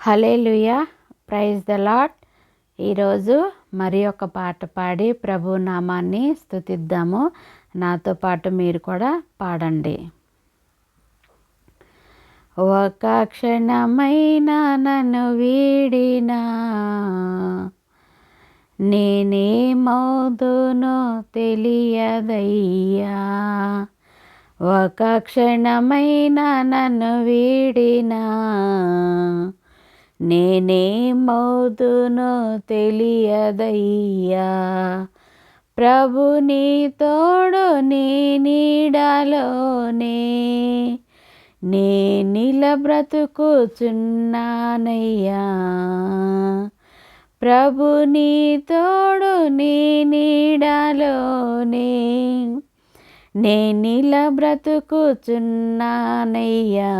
Hallelujah, praise the lord. ఈరోజు మరి ఒక పాట పాడి ప్రభు నామాన్ని స్తుతిద్దాము. నాతో పాటు మీరు కూడా పాడండి. ఒక క్షణమైనా నన్ను వీడినా నేనేమవుదునో తెలియదయ్యా. ఒక క్షణమైనా నన్ను వీడినా నేనేమవుదునో తెలియదయ్యా. ప్రభు నీ తోడు నీ నీడలోనే నే నిలబ్రతుకుచున్నానయ్యా. ప్రభు నీ తోడు నీ నీడలోనే నే నిలబ్రతుకుచున్నానయ్యా.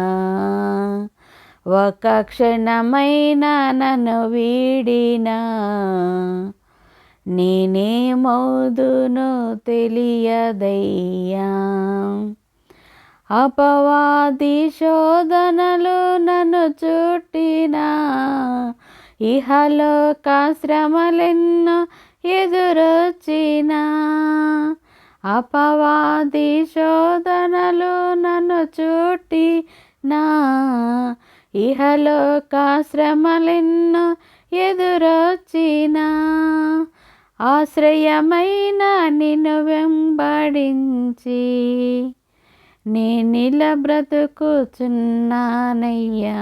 ఒక క్షణమైనా నన్ను వీడినా నేనేమవుదునో తెలియదయ్యా. అపవాది శోధనలు నన్ను చుట్టినా ఇహలోక శ్రమలెన్నో ఎదురొచ్చినా. అపవాది శోధనలు నన్ను చుట్టినా ఇహలోక శ్రమలెన్నో ఎదురొచ్చినా. ఆశ్రయమైన నిన్ను వెంబడించి నే నిలబ్రతుకుచున్నానయ్యా.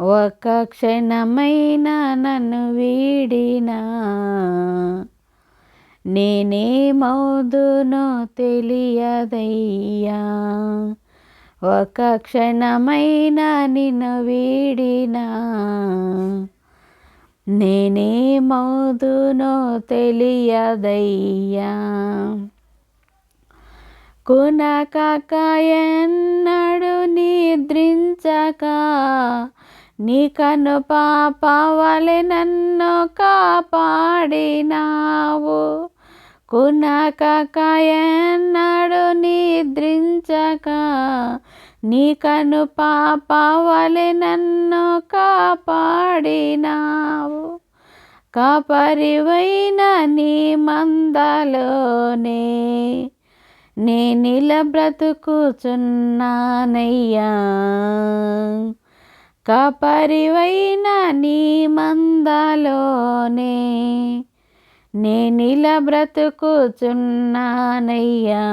ఒక క్షణమైనా నన్ను వీడినా నేనేమవుదునో తెలియదయ్యా. ఒక క్షణమైనా నిన్ను వీడినా నేనేమవుదునో తెలియదయ్యా. కునకక ఎన్నడు నిద్రించక నీ కను పాప వలె నన్ను కాపాడినావు. కునకక ఎన్నడు నిద్రించక నీ కను పాప వలె నన్ను కాపాడినావు. కాపరివైన నీ మందలోనే నే నిలబ్రతుకుచున్నానయ్యా. కాపరివైన నీ మందలోనే నే నిలబ్రతుకుచున్నానయ్యా.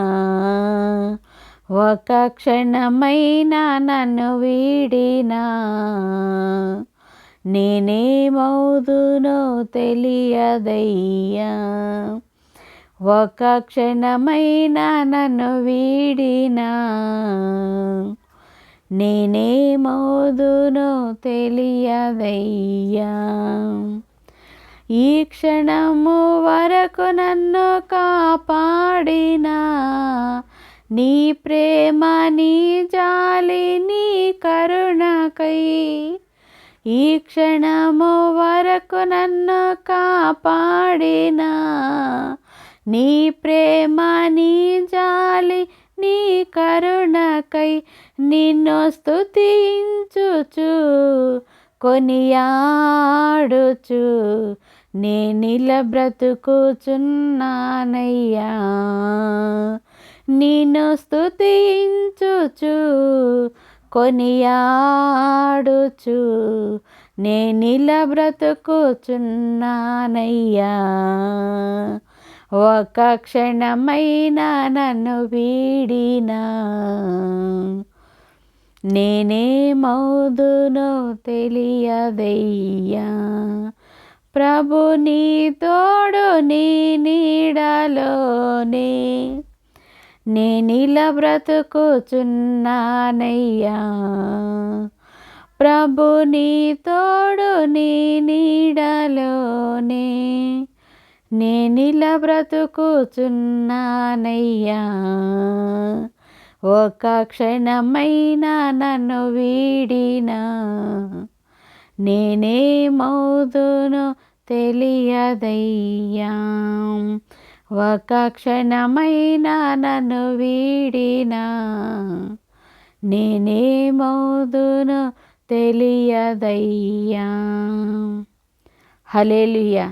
ఒక క్షణమైనా నన్ను వీడినా నేనేమవుదునో తెలియదయ్యా. ఒక క్షణమైనా నన్ను వీడినా నేనేమవుదునో తెలియదయ్యా. ఈ క్షణము వరకు నన్ను కాపాడినా నీ ప్రేమ నీ జాలి నీ కరుణకై. ఈ క్షణము వరకు నన్ను కాపాడినా నీ ప్రేమ నీ జాలి నీ కరుణకై. నిన్ను స్తుతించుచు కొనియాడుచు నే నిలబ్రతుకుచున్నానయ్యా. నిన్ను స్తుతించుచు కొనియాడుచు నే నిలబ్రతుకుచున్నానయ్యా. ఒక క్షణమైనా నన్ను వీడినా నేనేమవుదునో తెలియదయ్యా. ప్రభు నీ తోడు నీ నీడలోనే నే నిలబ్రతుకుచున్నానయ్యా. ప్రభు నీ తోడు నీ నీడలోనే నే నిలబ్రతుకుచున్నానయ్యా. ఒక క్షణమైనా నన్ను వీడినా నేనేమవుదునో తెలియదయ్యా. ఒక క్షణమైనా నన్ను వీడినా నేనేమవుదునో తెలియదయ్యా. హల్లెలూయా.